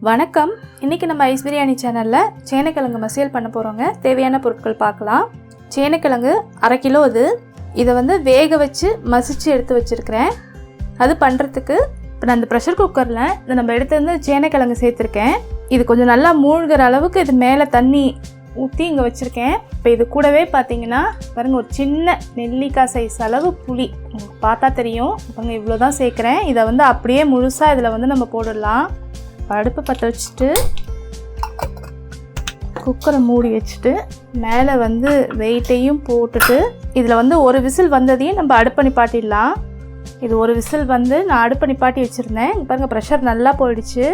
வணக்கம். இன்றைக்கி நம்ம ஐஸ் பிரியாணி சேனலில் சேனைக்கிழங்கு மசியல் பண்ண போகிறோங்க. தேவையான பொருட்கள் பார்க்கலாம். சேனைக்கிழங்கு 1/2 கிலோ. இதை வந்து வேக வச்சு மசிச்சு எடுத்து வச்சுருக்கிறேன். அது பண்ணுறதுக்கு இப்போ நான் இந்த ப்ரெஷர் குக்கரில் இதை நம்ம எடுத்து வந்து சேனைக்கிழங்கு சேர்த்துருக்கேன். இது கொஞ்சம் நல்லா மூழ்கிற அளவுக்கு இது மேலே தண்ணி ஊற்றி இங்கே வச்சுருக்கேன். இப்போ இது கூடவே பார்த்தீங்கன்னா பாருங்கள், ஒரு சின்ன நெல்லிக்காய் சைஸ் அளவு புளி, உங்களுக்கு பார்த்தா தெரியும். பாருங்கள், இவ்வளோ தான் சேர்க்குறேன். இதை வந்து அப்படியே முழுசாக இதில் வந்து நம்ம போடலாம். அடுப்பு பற்ற வச்சுட்டு குக்கரை மூடி வச்சுட்டு மேலே வந்து வெயிட்டையும் போட்டுட்டு இதில் வந்து ஒரு விசில் வந்ததையும் நம்ம அடுப்பை நிப்பாட்டிடலாம். இது ஒரு விசில் வந்து நான் அடுப்பை நிப்பாட்டி வச்சுருந்தேன். பாருங்கள், ப்ரெஷர் நல்லா போயிடுச்சு.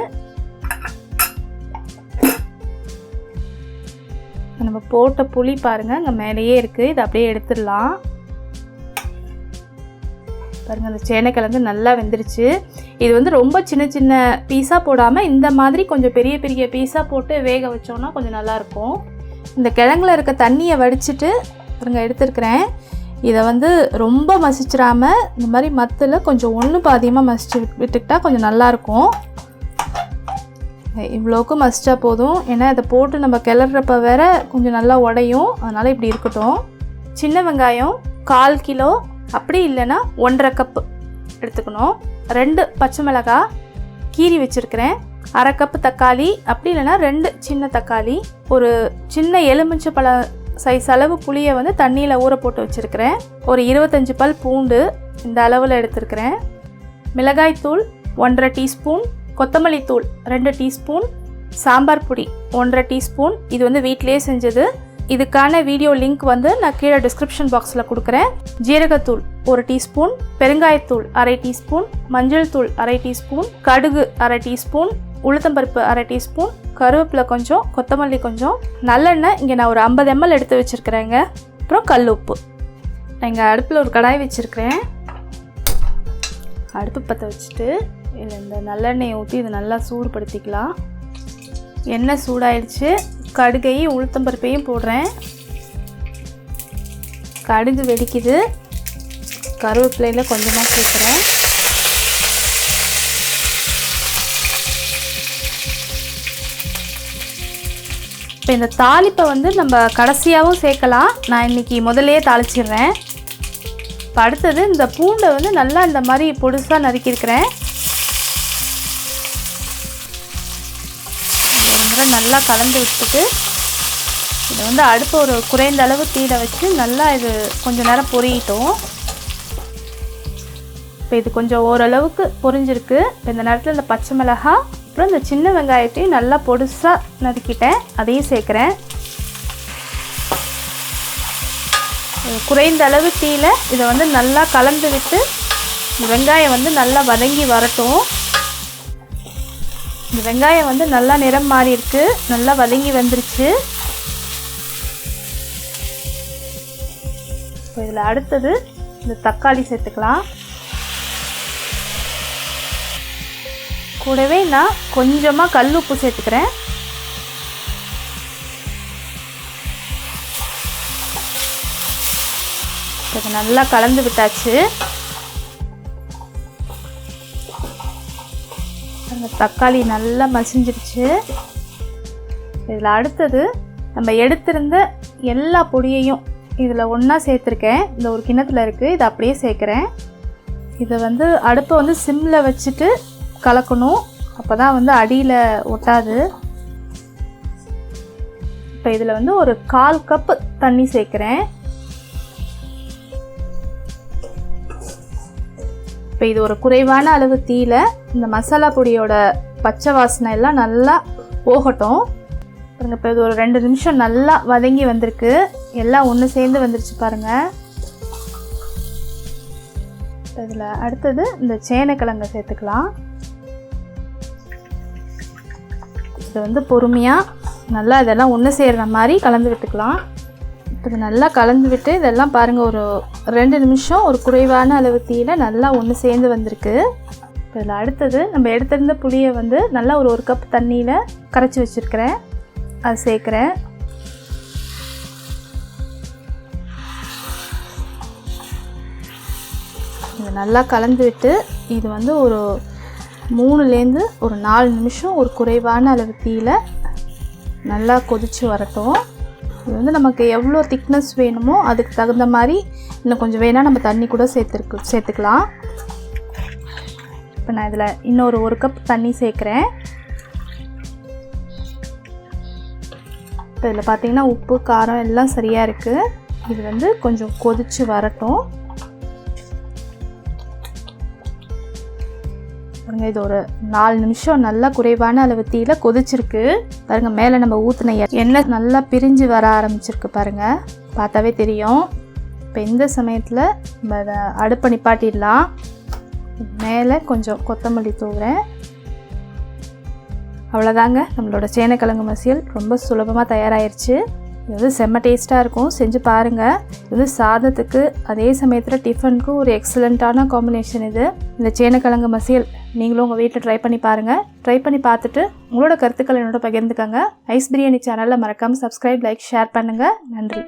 நம்ம போட்ட புளி பாருங்கள் அங்கே மேலேயே இருக்குது. இதை அப்படியே எடுத்துடலாம். பாருங்கள், அந்த சேனைக்கிழங்கு நல்லா வெந்துருச்சு. இது வந்து ரொம்ப சின்ன சின்ன பீஸாக போடாமல் இந்த மாதிரி கொஞ்சம் பெரிய பெரிய பீஸாக போட்டு வேக வச்சோன்னா கொஞ்சம் நல்லாயிருக்கும். இந்த கிழங்குல இருக்க தண்ணியை வடிச்சிட்டு பாருங்கள் எடுத்துருக்கிறேன். இதை வந்து ரொம்ப மசிச்சிடாமல் இந்த மாதிரி மத்தில் கொஞ்சம் ஒன்று பாதியமாக மசிச்சு விட்டுக்கிட்டால் கொஞ்சம் நல்லாயிருக்கும். இவ்வளோக்கு மசிச்சா போதும். ஏன்னா இதை போட்டு நம்ம கிளறப்ப வேற கொஞ்சம் நல்லா உடையும். அதனால் இப்படி இருக்கட்டும். சின்ன வெங்காயம் 1/4 கிலோ, அப்படி இல்லைன்னா 1/2 கப்பு எடுத்துக்கணும். 2 பச்சை மிளகாய் கீரி வச்சுருக்கிறேன். 1/2 கப்பு தக்காளி, அப்படி இல்லைன்னா 2 சின்ன தக்காளி, ஒரு சின்ன எலுமிச்சை பழ சைஸ் அளவு புளியை வந்து தண்ணியில் ஊற போட்டு வச்சுருக்கிறேன். ஒரு 25 பல் பூண்டு இந்த அளவில் எடுத்துருக்கிறேன். மிளகாய்த்தூள் 1/2 டீஸ்பூன், கொத்தமல்லி தூள் 2 டீஸ்பூன், சாம்பார் பொடி 1/2 டீஸ்பூன். இது வந்து வீட்டிலேயே செஞ்சது. இதுக்கான வீடியோ லிங்க் வந்து நான் கீழே டிஸ்கிரிப்ஷன் பாக்ஸில் கொடுக்குறேன். ஜீரகத்தூள் 1 டீஸ்பூன், பெருங்காயத்தூள் 1/2 டீஸ்பூன், மஞ்சள் தூள் 1/2 டீஸ்பூன், கடுகு 1/2 டீஸ்பூன், உளுத்தம்பருப்பு 1/2 டீஸ்பூன், கருவேப்பிலை கொஞ்சம், கொத்தமல்லி கொஞ்சம், நல்லெண்ணெய் இங்கே நான் ஒரு 50 ml எடுத்து வச்சுருக்கிறேங்க. அப்புறம் கல் உப்பு. நான் இங்கே அடுப்பில் ஒரு கடாய் வச்சுருக்கிறேன். அடுப்பு பற்ற வச்சுட்டு இதில் இந்த நல்லெண்ணெயை ஊற்றி இதை நல்லா சூடுபடுத்திக்கலாம். எண்ணெய் சூடாயிடுச்சு. கடுகையும் உளுத்தம்பருப்பையும் போடுறேன். கடுகு வெடிக்குது. கருவேப்பிலையில் கொஞ்சமாக சேர்க்குறேன். இப்போ இந்த தாளிப்பை வந்து நம்ம கடைசியாகவும் சேர்க்கலாம். நான் இன்றைக்கி முதல்லையே தாளிச்சிடுறேன். இப்போ அடுத்தது இந்த பூண்டை வந்து நல்லா இந்த மாதிரி பொடுசாக நறுக்கியிருக்கிறேன். நல்லா கலந்து விட்டுட்டு இதை வந்து அடுப்பு ஒரு குறைந்த அளவு தீயில வச்சு நல்லா இது கொஞ்சம் நேரம் பொரியட்டும். இப்போ இது கொஞ்சம் ஓரளவுக்கு பொரிஞ்சிருக்கு. இப்போ இந்த நேரத்தில் இந்த பச்சை மிளகாய் அப்புறம் இந்த சின்ன வெங்காயத்தையும் நல்லா பொடுசாக நறுக்கிட்டேன், அதையும் சேர்க்குறேன். குறைந்த அளவு தீயில இதை வந்து நல்லா கலந்து விட்டு வெங்காயம் வந்து நல்லா வதங்கி வரட்டும். இந்த வெங்காயம் வந்து நல்லா நிறம் மாறி இருக்கு, நல்லா வதங்கி வந்துருச்சு. இப்போ இதில் அடுத்தது இந்த தக்காளி சேர்த்துக்கலாம். கூடவே நான் கொஞ்சமாக கல் உப்பு சேர்த்துக்கிறேன். இதை நல்லா கலந்து விட்டாச்சு. தக்காளி நல்லா மசிஞ்சிருச்சு. இதில் அடுத்தது நம்ம எடுத்திருந்த எல்லா பொடியையும் இதில் ஒன்றா சேர்த்துருக்கேன். இந்த ஒரு கிண்ணத்தில் இருக்குது. இதை அப்படியே சேர்க்குறேன். இதை வந்து அடுப்பை வந்து சிம்மில் வச்சுட்டு கலக்கணும். அப்போ தான் வந்து அடியில் ஒட்டாது. இப்போ இதில் வந்து ஒரு 1/4 கப்பு தண்ணி சேர்க்குறேன். இப்போ இது ஒரு குறைவான அளவு தீயில இந்த மசாலா பொடியோட பச்சை வாசனை எல்லாம் நல்லா போகட்டும். இப்போ இது ஒரு 2 நிமிஷம் நல்லா வதங்கி வந்திருக்கு. எல்லாம் ஒன்று சேர்ந்து வந்துருச்சு பாருங்கள். இதில் அடுத்தது இந்த சேனைக்கிழங்கை சேர்த்துக்கலாம். இதை வந்து பொறுமையாக நல்லா இதெல்லாம் ஒன்று சேர்கிற மாதிரி கலந்து விட்டுக்கலாம். இப்போ இது நல்லா கலந்து விட்டு இதெல்லாம் பாருங்கள், ஒரு 2 நிமிஷம் ஒரு குறைவான அளவு தீயில நல்லா ஒன்று சேர்ந்து வந்திருக்கு. இப்போ இதில் அடுத்தது நம்ம எடுத்திருந்த புளியை வந்து நல்லா ஒரு கப் தண்ணியில் கரைச்சி வச்சுருக்கிறேன், அது சேர்க்குறேன். இதை நல்லா கலந்து விட்டு இது வந்து ஒரு 3லேருந்து ஒரு 4 நிமிஷம் ஒரு குறைவான அளவு தீயில் நல்லா கொதித்து வரட்டும். இது வந்து நமக்கு எவ்வளோ திக்னஸ் வேணுமோ அதுக்கு தகுந்த மாதிரி இன்னும் கொஞ்சம் வேணால் நம்ம தண்ணி கூட சேர்த்துக்கலாம். இப்போ நான் இதில் இன்னொரு 1 கப் தண்ணி சேர்க்குறேன். இப்போ இதில் பார்த்திங்கன்னா உப்பு காரம் எல்லாம் சரியாக இருக்குது. இது வந்து கொஞ்சம் கொதித்து வரட்டும். பாருங்கள், இது ஒரு 4 நிமிஷம் நல்லா குறைவான அளவு தீயில் கொதிச்சிருக்கு. பாருங்கள், மேலே நம்ம ஊற்றின எண்ணெய் நல்லா பிரிஞ்சு வர ஆரம்பிச்சிருக்கு. பாருங்கள், பார்த்தாவே தெரியும். இப்போ இந்த சமயத்தில் நம்ம அதை அடுப்பை நிப்பாட்டிடலாம். மேலே கொஞ்சம் கொத்தமல்லி தூவுறேன். அவ்வளோதாங்க, நம்மளோட சேனைக்கிழங்கு மசியல் ரொம்ப சுலபமாக தயாராகிருச்சு. இது வந்து செம்ம டேஸ்ட்டாக இருக்கும், செஞ்சு பாருங்கள். இது வந்து சாதத்துக்கு அதே சமயத்தில் டிஃபனுக்கும் ஒரு எக்ஸலண்ட்டான காம்பினேஷன் இது. இந்த சேனைக்கிழங்கு மசியல் நீங்களும் உங்கள் வீட்டில் ட்ரை பண்ணி பாருங்கள். ட்ரை பண்ணி பார்த்துட்டு உங்களோட கருத்துக்களை என்னோட பகிர்ந்துக்கங்க. ஐஸ் பிரியாணி சேனலில் மறக்காமல் சப்ஸ்கிரைப், லைக், ஷேர் பண்ணுங்கள். நன்றி.